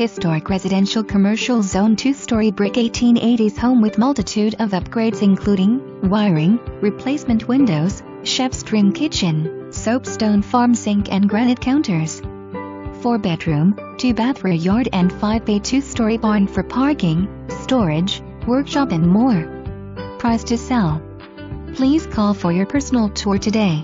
Historic residential commercial zone 2-story brick 1880s home with multitude of upgrades including wiring, replacement windows, chef's trim kitchen, soapstone farm sink and granite counters. 4-bedroom, 2-bath yard and 5-bay 2-story barn for parking, storage, workshop and more. Price to sell. Please call for your personal tour today.